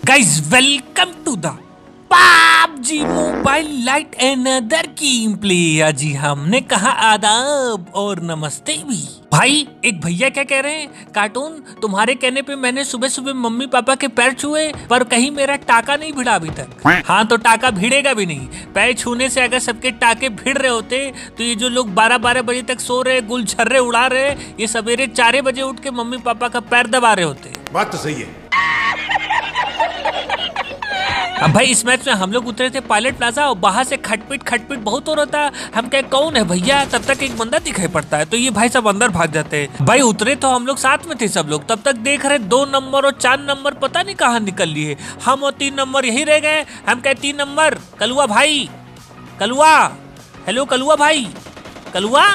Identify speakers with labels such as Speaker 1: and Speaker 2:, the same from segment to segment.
Speaker 1: Guys welcome to the PUBG mobile lite another game play. जी हमने कहा आदाब और नमस्ते भी। भाई एक भैया क्या कह रहे हैं, कार्टून तुम्हारे कहने पे मैंने सुबह सुबह मम्मी पापा के पैर छुए पर कहीं मेरा टाका नहीं भिड़ा अभी तक। हाँ तो टाका भिड़ेगा भी नहीं। पैर छूने से अगर सबके टाके भिड़ रहे होते तो ये जो लोग 12-12 बजे तक सो रहे, गुलछर्रे उड़ा रहे, ये सवेरे 4 बजे उठ के मम्मी पापा का पैर दबा रहे होते।
Speaker 2: बात तो सही है।
Speaker 1: अब भाई इस मैच में हम लोग उतरे थे पायलट प्लाजा और बाहर से खटपिट बहुत हो रहा था। हम कहे कौन है भैया, तब तक एक बंदा दिखाई पड़ता है तो ये भाई सब अंदर भाग जाते हैं। भाई उतरे तो हम लोग साथ में थे सब लोग, तब तक देख रहे 2 नंबर और 4 नंबर पता नहीं कहाँ निकल लिए। हम और 3 नंबर यही रह गए। हम कहे 3 नंबर कलुआ भाई, कलुआ, हेलो कलुआ भाई, कलुआ।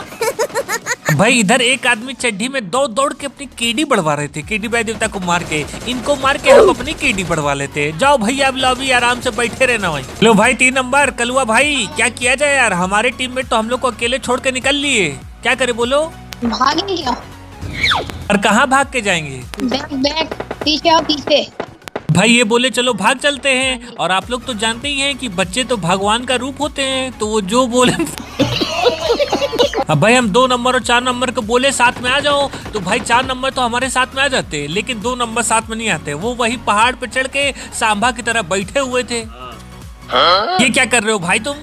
Speaker 1: भाई इधर एक आदमी चड्ढी में दौड़ के अपनी केडी बढ़वा रहे थे, केडी बाई देवता को मार के। इनको मार के हम अपनी केडी बढ़वा लेते। जाओ भैया अब लॉबी आराम से बैठे रहना भाई। लो भाई 3 नंबर कलुआ भाई, क्या किया जाए यार, हमारे टीम में तो हम लोग को अकेले छोड़ के निकल लिए। क्या करे बोलो?
Speaker 3: भागेंगे क्या?
Speaker 1: और कहाँ भाग के जाएंगे?
Speaker 3: बैक पीछे आओ पीछे।
Speaker 1: भाई ये बोले चलो भाग चलते हैं, और आप लोग तो जानते ही हैं कि बच्चे तो भगवान का रूप होते हैं, तो वो जो बोले अब भाई हम 2 नंबर और 4 नंबर को बोले साथ में आ जाओ, तो भाई 4 नंबर तो हमारे साथ में आ जाते, लेकिन 2 नंबर साथ में नहीं आते। वो वही पहाड़ पे चढ़ के सांभा की तरह बैठे हुए थे। ये क्या कर रहे हो भाई तुम?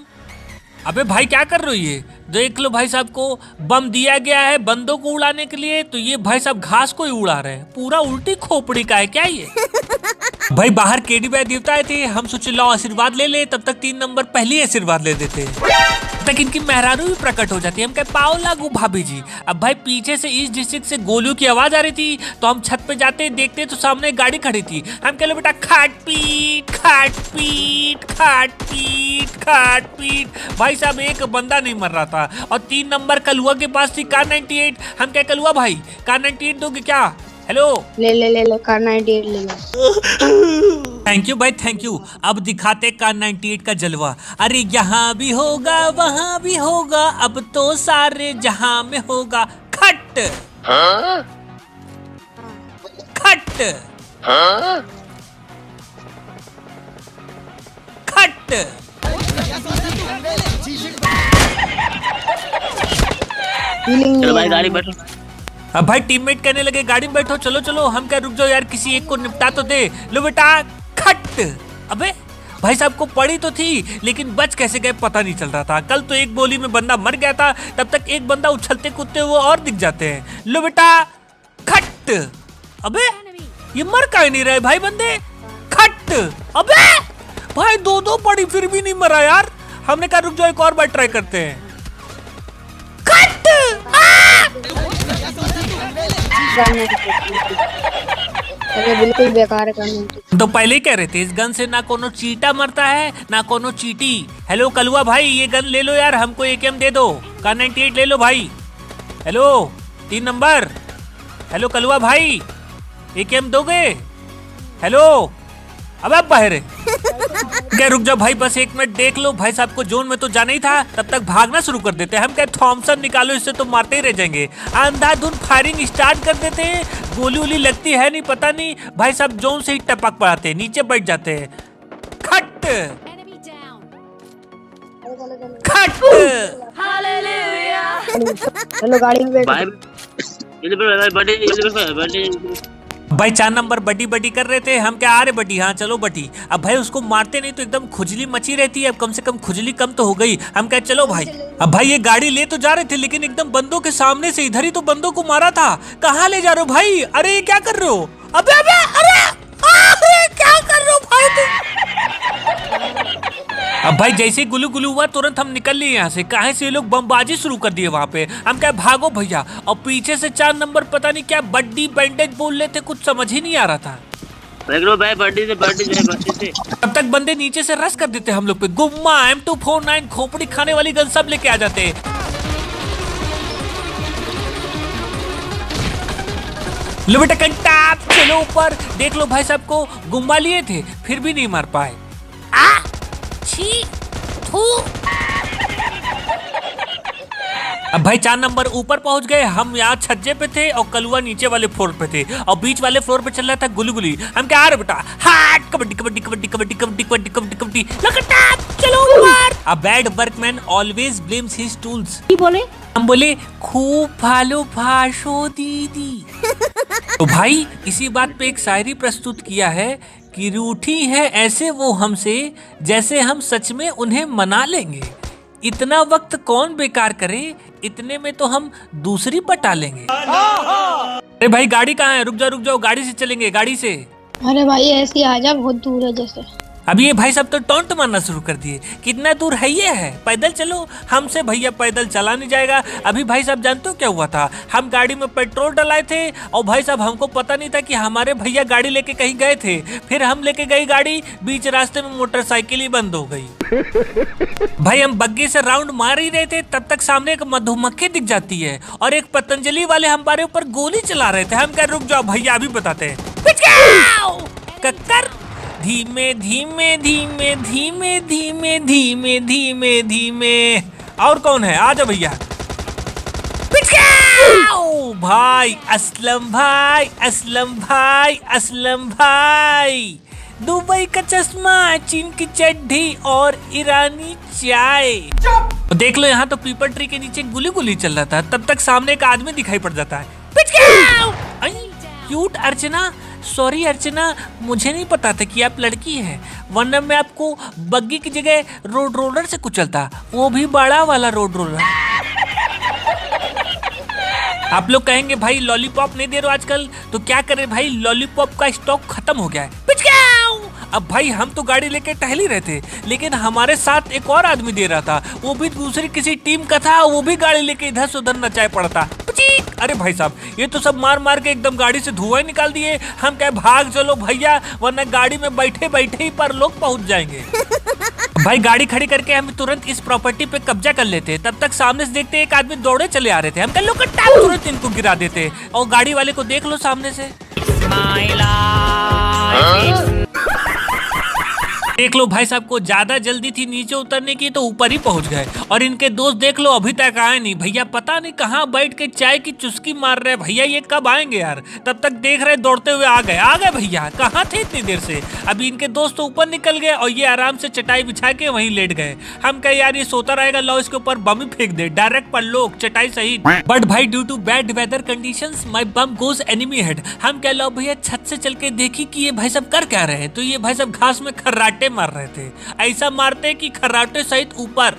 Speaker 1: अबे भाई क्या कर रहे हो? ये देख लो भाई साहब को बम दिया गया है बंदों को उड़ाने के लिए, तो ये भाई साहब घास को ही उड़ा रहे हैं। पूरा उल्टी खोपड़ी का है क्या ये? भाई बाहर केडी बाई देवता आए थे, हम सोचे लो आशीर्वाद ले ले, तब तक 3 नंबर पहले ही आशीर्वाद ले देते, तक इनकी मेहरारू भी प्रकट हो जाती है। हम कहे पाओ लागू भाभी जी। अब भाई पीछे से इस डिस्ट्रिक्ट से गोलियों की आवाज आ रही थी, तो हम छत पे जाते देखते तो सामने गाड़ी खड़ी थी। हम कह लो बेटा खाट पीट खाट पीट खाट पीट खाट पीट। भाई साहब एक बंदा नहीं मर रहा था, और 3 नंबर कलुआ के पास थी कार 98। हम कहे कलुआ भाई कार 98 दोगे क्या? हेलो
Speaker 3: ले कार 98 ले लो।
Speaker 1: थैंक यू भाई थैंक यू। अब दिखाते कार 98 का जलवा। अरे यहाँ भी होगा वहाँ भी होगा, अब तो सारे जहाँ में होगा। खट खट खट।
Speaker 4: चलो भाई गाड़ी बैठो।
Speaker 1: अब भाई टीममेट कहने लगे गाड़ी में बैठो, चलो चलो। हम क्या रुक जाओ यार, किसी एक को निपटा तो दे। लो बेटा खट। अबे भाई साहब को पड़ी तो थी, लेकिन बच कैसे गए पता नहीं चल रहा था। कल तो एक गोली में बंदा मर गया था, तब तक एक बंदा उछलते कूदते हुए और दिख जाते हैं। लो बेटा खट। अबे ये मर काहे नहीं रहे भाई बंदे? खट। अबे भाई 2-2 पड़ी फिर भी नहीं मरा यार। हमने कहा रुक जाओ एक और बार ट्राई करते हैं। खट।
Speaker 3: बिल्कुल बेकार है।
Speaker 1: तो पहले ही कह रहे थे इस गन से ना कोनो चीटा मरता है ना कोनो चीटी। हेलो कलुआ भाई ये गन ले लो यार, हमको AKM दे दो। कार 98 ले लो भाई। हेलो 3 नंबर, हेलो कलुआ भाई AKM दोगे? हेलो अब बाहर है क्या? रुक जाओ भाई बस 1 मिनट देख लो। भाई साहब को जोन में तो जाना ही था, तब तक भागना शुरू कर देते हैं। हम क्या थॉमसन निकालो, इससे तो मारते ही रह जाएंगे। अंधाधुंध फायरिंग स्टार्ट कर देते हैं। गोली उली लगती है नहीं पता नहीं, भाई साहब जोन से ही टपक पड़ाते हैं, नीचे बैठ जाते हैं। खट खट।
Speaker 3: चलो गाड़ी में बैठो।
Speaker 1: भाई 4 नंबर बडी कर रहे थे। हम क्या आ रहे बडी, हाँ चलो बडी। अब भाई उसको मारते नहीं तो एकदम खुजली मची रहती है, अब कम से कम खुजली कम तो हो गई। हम क्या चलो भाई। अब भाई ये गाड़ी ले तो जा रहे थे, लेकिन एकदम बंदों के सामने से इधर ही तो बंदों को मारा था। कहाँ ले जा रहे हो भाई? अरे ये क्या कर रहे हो? अबे अबे अरे क्या कर रहे हो भाई तुम? अब भाई जैसे गुलू गुलू हुआ तुरंत हम निकल लिए यहाँ से। कहाँ से ये लोग बमबाजी शुरू कर दिए वहाँ पे। हम क्या भागो भैया, और पीछे से 4 नंबर पता नहीं क्या बड्डी बैंडेज बोल रहे थे, कुछ समझ ही नहीं आ रहा था।
Speaker 4: भाई बड्डी से
Speaker 1: तब तक बंदे नीचे से रश कर देते हम लोग पे। गुम्मा M249 खोपड़ी खाने वाली गन सब लेके आ जाते। लो बेटा कंटा चलो ऊपर। देख लो भाई साहब को गुम्मा लिए थे फिर भी नहीं मार पाए। अब भाई 4 नंबर ऊपर पहुंच गए। हम यहाँ छज्जे पे थे और कलुआ नीचे वाले फ्लोर पे थे, और बीच वाले फ्लोर पे चल रहा था गुलगुली। हम क्या आ रहे बेटा हाट कबड्डी कबड्डी कबड्डी कबड्डी कबड्डी कबड्डी कबड्डी कबड्डी लकटा चलो ऊपर। A bad workman always blames his tools.
Speaker 2: बोले
Speaker 1: हम बोले खूब भालो भाषो दीदी। तो भाई इसी बात पे एक शायरी प्रस्तुत किया है कि रूठी है ऐसे वो हमसे जैसे हम सच में उन्हें मना लेंगे। इतना वक्त कौन बेकार करे, इतने में तो हम दूसरी पटा लेंगे। अरे भाई गाड़ी कहाँ है? रुक जाओ गाड़ी से चलेंगे, गाड़ी से।
Speaker 3: अरे भाई ऐसे आ जा, बहुत दूर है जैसे।
Speaker 1: अब ये भाई सब तो टॉन्ट मारना शुरू कर दिए। कितना दूर है ये है? पैदल चलो। हमसे भैया पैदल चला नहीं जाएगा। अभी भाई साहब जानते हो क्या हुआ था? हम गाड़ी में पेट्रोल डलाए थे और भाई साहब हमको पता नहीं था कि हमारे भैया गाड़ी लेके कहीं गए थे। फिर हम लेके गई गाड़ी, बीच रास्ते में मोटरसाइकिल ही बंद हो गई। भाई हम बग्गी से राउंड मार ही रहे थे, तब तक सामने एक मधुमक्खी दिख जाती है और एक पतंजलि वाले हमारे ऊपर गोली चला रहे थे। हम कह रुक जाओ भैया अभी बताते हैं। कक्कर धीमे धीमे धीमे धीमे धीमे धीमे धीमे धीमे। और कौन है? आजा भैया। भाई असलम भाई, असलम भाई, असलम भाई। दुबई का चश्मा, चीन की चड्ढी और ईरानी चाय। देख लो यहाँ तो पीपल ट्री के नीचे गुली गुली चल रहा था, तब तक सामने एक आदमी दिखाई पड़ जाता है। क्यूट अर्चना, सॉरी अर्चना, मुझे नहीं पता था कि आप लड़की हैं, वरना मैं आपको बग्गी की जगह रोड रोलर से कुचलता, वो भी बड़ा वाला रोड रोलर। आप लोग कहेंगे भाई लॉलीपॉप नहीं दे रहे हो आजकल, तो क्या करें भाई, लॉलीपॉप का स्टॉक खत्म हो गया है। अब भाई हम तो गाड़ी लेके टहल ही रहे थे, लेकिन हमारे साथ एक और आदमी दे रहा था, वो भी दूसरी किसी टीम का था, वो भी गाड़ी लेके इधर से उधर नचाए पड़ता। अरे भाई साहब ये तो सब मार मार के एकदम गाड़ी से धुआं निकाल दिए। हम क्या भाग चलो भैया, वरना गाड़ी में बैठे बैठे ही पर लोग पहुंच जाएंगे। भाई गाड़ी खड़ी करके हम तुरंत इस प्रॉपर्टी पे कब्जा कर लेते, तब तक सामने से देखते एक आदमी दौड़े चले आ रहे थे। हम कह लो तुरंत इनको गिरा देते और गाड़ी वाले को देख लो सामने से। देख लो भाई साहब को ज्यादा जल्दी थी नीचे उतरने की, तो ऊपर ही पहुंच गए। और इनके दोस्त देख लो अभी तक आए नहीं। भैया पता नहीं कहाँ बैठ के चाय की चुस्की मार रहे, भैया ये कब आएंगे यार। तब तक देख रहे दौड़ते हुए आ गए भैया, कहाँ थे इतनी देर से। अभी इनके दोस्त तो ऊपर निकल गए और ये आराम से चटाई बिछा के वहीं लेट गए। हम कहे यार ये सोता रहेगा, लो इसके ऊपर बम ही फेंक दे डायरेक्ट पर लोग चटाई सहित। बट भाई due to bad weather conditions my bomb goes enemy head. हम कह लो भैया छत से चल के देखी कि ये भाई साहब कर क्या रहे हैं, तो ये भाई साहब घास में खर्राटे मार रहे थे, ऐसा मारते कि खर्राटे सहित ऊपर।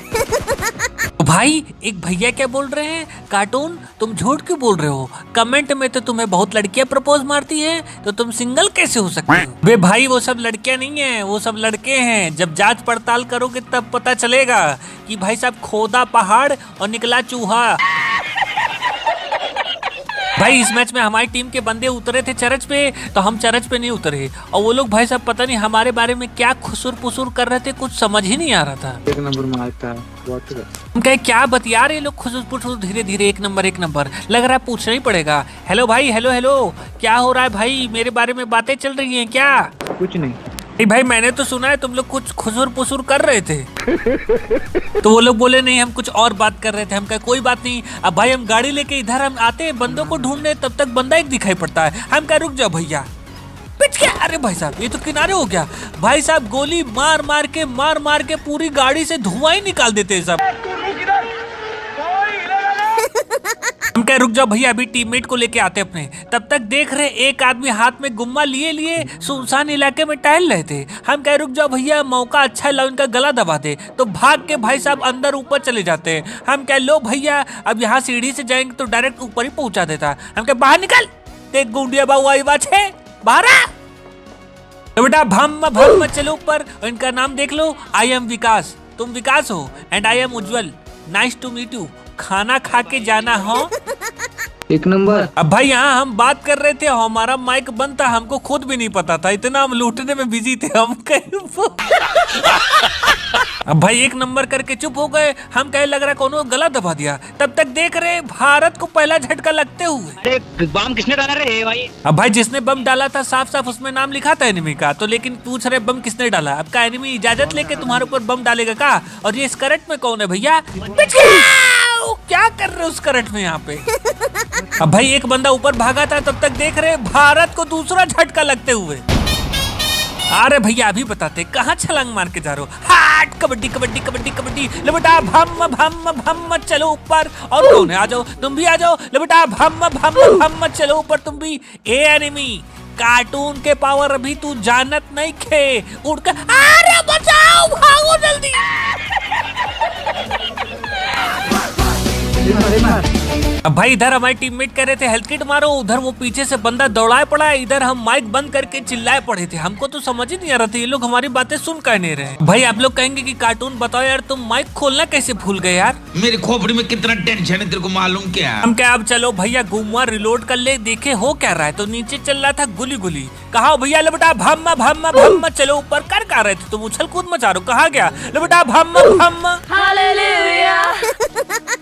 Speaker 1: भाई एक भैया क्या बोल रहे हैं, कार्टून तुम झूठ क्यों बोल रहे हो, कमेंट में तो तुम्हें बहुत लड़कियां प्रपोज मारती हैं, तो तुम सिंगल कैसे हो सकते हो। वे भाई वो सब लड़कियां नहीं है, वो सब लड़के हैं। जब जांच पड़ताल करोगे तब पता चलेगा कि भाई साहब खोदा पहाड़ और निकला चूहा। भाई इस मैच में हमारी टीम के बंदे उतरे थे चर्च पे, तो हम चर्च पे नहीं उतरे, और वो लोग भाई साहब पता नहीं हमारे बारे में क्या खुसुर पुसुर कर रहे थे, कुछ समझ ही नहीं आ रहा था।
Speaker 5: एक नंबर मारता है
Speaker 1: हम कहे क्या बतिया रहे लोग खुसुर पुसुर, धीरे धीरे एक नंबर लग रहा है पूछना ही पड़ेगा। हेलो भाई, हेलो हेलो, क्या हो रहा है भाई, मेरे बारे में बातें चल रही हैं क्या?
Speaker 5: कुछ नहीं
Speaker 1: भाई मैंने तो सुना है तुम लोग कुछ खुसुर पुसुर कर रहे थे। तो वो लोग बोले नहीं हम कुछ और बात कर रहे थे। हम कहे कोई बात नहीं। अब भाई हम गाड़ी लेके इधर हम आते हैं बंदों को ढूंढने, तब तक बंदा एक दिखाई पड़ता है। हम कहे रुक जाओ भैया, पिच क्या, अरे भाई साहब ये तो किनारे हो गया। भाई साहब गोली मार मार के पूरी गाड़ी से धुआं ही निकाल देते हैं सब। हम कह रुक जाओ भैया अभी टीममेट को लेके आते अपने। तब तक देख रहे एक आदमी हाथ में गुम्मा लिए सुनसान इलाके में टहल रहे थे। हम कह रुक जाओ भैया मौका अच्छा है, उनका गला दबा दे, तो भाग के भाई साहब अंदर ऊपर चले जाते हैं। हम कह लो भैया अब यहाँ सीढ़ी से जाएंगे तो डायरेक्ट ऊपर ही पहुंचा देता। हम कह बाहर निकल, देख गुंडिया बाबू आई बात है बाहर आ। तो बेटा भम चलो ऊपर। इनका नाम देख लो, आई एम विकास, तुम विकास हो, and I am Ujjwal, nice to meet you, खाना खा के जाना हो।
Speaker 5: एक नंबर।
Speaker 1: अब भाई यहाँ हम बात कर रहे थे, हमारा माइक बंद था, हमको खुद भी नहीं पता था, इतना हम लूटने में बिजी थे हम। अब भाई एक नंबर करके चुप हो गए। हम कहे लग रहा कोनो गला दबा दिया। तब तक देख रहे भारत को पहला झटका लगते हुए।
Speaker 4: अरे बम किसने डाला रे भाई?
Speaker 1: अब भाई जिसने बम डाला था साफ साफ उसमें नाम लिखा था एनिमी का, तो लेकिन पूछ रहे बम किसने डाला। अब का एनिमी इजाजत लेके तुम्हारे ऊपर बम डालेगा का? और ये स्कर्ट में कौन है भैया? क्या कर रहे हो उस करंट में यहाँ पे? अब भाई एक बंदा ऊपर भागा था, तब तक देख रहे भारत को दूसरा झटका लगते हुए। अरे भैया अभी बताते कहाँ छलांग मार के जा रहे हो। हाट कबड्डी कबड्डी कबड्डी कबड्डी, ले बेटा भम भम भम चलो ऊपर। और कौन है, आ जाओ तुम भी आ जाओ, ले बेटा भम भम भम चलो ऊपर तुम भी। ए एनिमी कार्टून के पावर अभी तू जानत नहीं खे, उड़कर अरे बचाओ भागो जल्दी। अब भाई इधर हमारे टीममेट कह रहे थे हेल्थ किट मारो, उधर वो पीछे से बंदा दौड़ाए पड़ा है, इधर हम माइक बंद करके चिल्लाए पड़े थे। हमको तो समझ ही नहीं आ रहा था ये लोग हमारी बातें सुन कह नहीं रहे। भाई आप लोग कहेंगे कि कार्टून बताओ यार तुम माइक खोलना कैसे भूल गए यार।
Speaker 2: मेरी खोपड़ी में कितना टेंशन है तेरे को मालूम क्या?
Speaker 1: हम क्या अब चलो भैया घूमवा रिलोड कर ले, देखे हो क्या रहा है। तो नीचे चल रहा था गुली गुली, कहा भैया ले बेटा भम भम भम चलो ऊपर कर का रहे थे तुम, उछल कूद मचा रहे हो, कहा गया ले बेटा भम भम।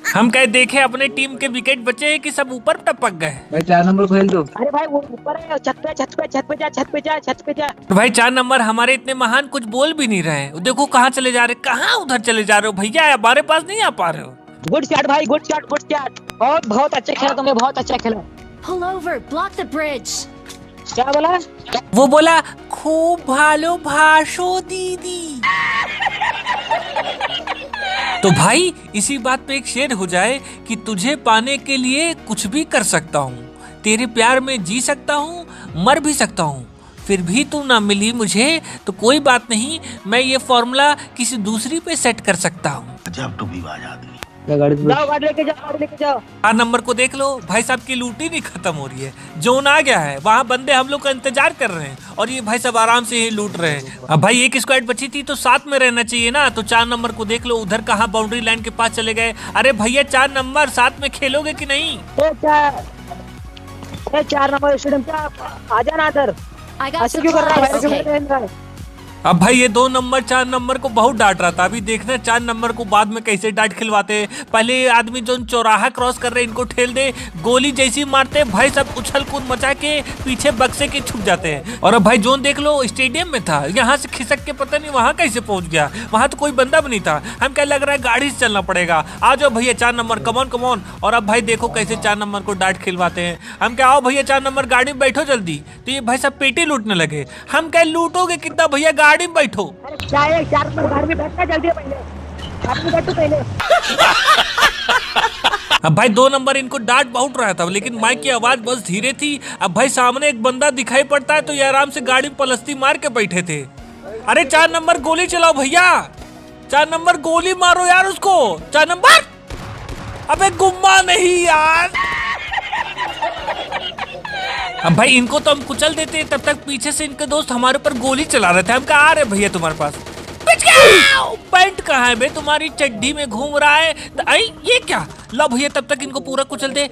Speaker 1: हम कहे देखे अपने टीम के विकेट बचे कि सब ऊपर टपक गए।
Speaker 5: भाई 4 नंबर खेल दो।
Speaker 4: अरे भाई वो ऊपर है, छत पे छत पे छत पे जा छत पे जा छत पे जा।
Speaker 1: भाई 4 नंबर हमारे इतने महान कुछ बोल भी नहीं रहे, देखो कहाँ चले जा रहे, कहाँ उधर चले जा रहे हो भैया, हमारे पास नहीं आ पा रहे हो।
Speaker 4: गुड शॉट भाई, गुड शॉट गुड शॉट, बहुत बहुत अच्छा खेला तुमने, बहुत अच्छा खेला।
Speaker 6: Pull over, block the bridge.
Speaker 4: क्या बोला?
Speaker 1: वो बोला खूब भालो भाषो दीदी। तो भाई इसी बात पे एक शेर हो जाए कि तुझे पाने के लिए कुछ भी कर सकता हूँ, तेरे प्यार में जी सकता हूँ, मर भी सकता हूँ, फिर भी तू ना मिली मुझे तो कोई बात नहीं, मैं ये फॉर्मूला किसी दूसरी पे सेट कर सकता हूँ।
Speaker 2: जब टूबी बाज आदमी
Speaker 5: गाड़ी पे
Speaker 4: जाओ गाड़ी लेके जाओ, गाड़ी लेके जाओ।
Speaker 1: 4 नंबर को देख लो भाई साहब की लूटी नहीं खत्म हो रही है, जोन आ गया है, वहाँ बंदे हम लोग का इंतजार कर रहे हैं और ये भाई सब आराम से ही लूट रहे हैं। अब भाई एक स्क्वाड बची थी तो साथ में रहना चाहिए ना। तो 4 नंबर को देख लो उधर कहाँ बाउंड्री लाइन के पास चले गए। अरे भैया 4 नंबर साथ में खेलोगे कि नहीं?
Speaker 4: ए 4 नंबर स्टेडियम पे आ जाना इधर।
Speaker 6: I got
Speaker 4: ऐसे क्यों कर रहा है? ऐसे
Speaker 6: supplies.
Speaker 4: क्यों कर रहा है?
Speaker 1: अब भाई ये 2 नंबर 4 नंबर को बहुत डांट रहा था, अभी देखना 4 नंबर को बाद में कैसे डांट खिलवाते। पहले ये आदमी जो चौराहा क्रॉस कर रहे इनको ठेल दे, गोली जैसी मारते भाई सब उछल कूद मचा के पीछे बक्से के छुप जाते हैं। और अब भाई जोन देख लो स्टेडियम में था, यहाँ से खिसक के पता नहीं वहाँ कैसे पहुंच गया, वहाँ तो कोई बंदा भी नहीं था। हम क्या लग रहा है गाड़ी से चलना पड़ेगा। आ जाओ भैया 4 नंबर कमॉन कमॉन। और अब भाई देखो कैसे 4 नंबर को डांट खिलवाते हैं। हम क्या आओ भैया 4 नंबर गाड़ी में बैठो जल्दी, तो ये भाई सब पेटी लूटने लगे। हम क्या लूटोगे कितना भैया, गाड़ी में बैठो।
Speaker 4: क्या है 4 नंबर गाड़ी में बैठना जल्दी पहले, गाड़ी में बैठो पहले।
Speaker 1: अब भाई 2 नंबर इनको डांट बहुत रहा था लेकिन माइक की आवाज बस धीरे थी। अब भाई सामने एक बंदा दिखाई पड़ता है तो ये आराम से गाड़ी पलस्ती मार के बैठे थे। अरे 4 नंबर गोली चलाओ भैया, 4 नंबर गोली मारो यार उसको। 4 नंबर अबे गुम्मा नहीं यार। अब भाई इनको तो हम कुचल देते, तब तक पीछे से इनके दोस्त हमारे ऊपर गोली चला रहे थे। हम कहा आ रहे भैया तुम्हारे पास, पैंट कहाँ है बे, तुम्हारी चड्डी में घूम रहा है। आई ये क्या, लो भैया तब तक इनको पूरा कुचल दे,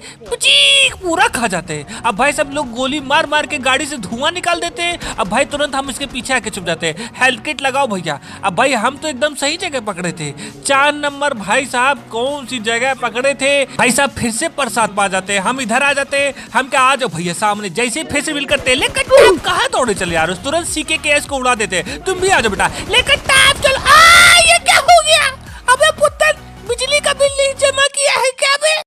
Speaker 1: पूरा खा जाते हैं। अब भाई सब लोग गोली मार मार के गाड़ी से धुआं निकाल देते हैं। अब भाई तुरंत हम इसके पीछे आके छुप जाते हैं। हेल्थ किट लगाओ भैया। अब भाई हम तो एकदम सही जगह पकड़े थे। 4 नंबर भाई साहब कौन सी जगह पकड़े थे भाई साहब, फिर से प्रसाद पा जाते, हम इधर आ जाते। हम क्या आ जाओ भैया सामने, जैसे फिर से मिल करते, लेकिन कहाँ दौड़े चले यार, तुरंत सीके के को उड़ा देते। तुम भी आ जाओ बेटा, लेकिन चलो ये क्या हो गया? अबे पुत्र बिजली का बिल नहीं जमा किया है क्या बे?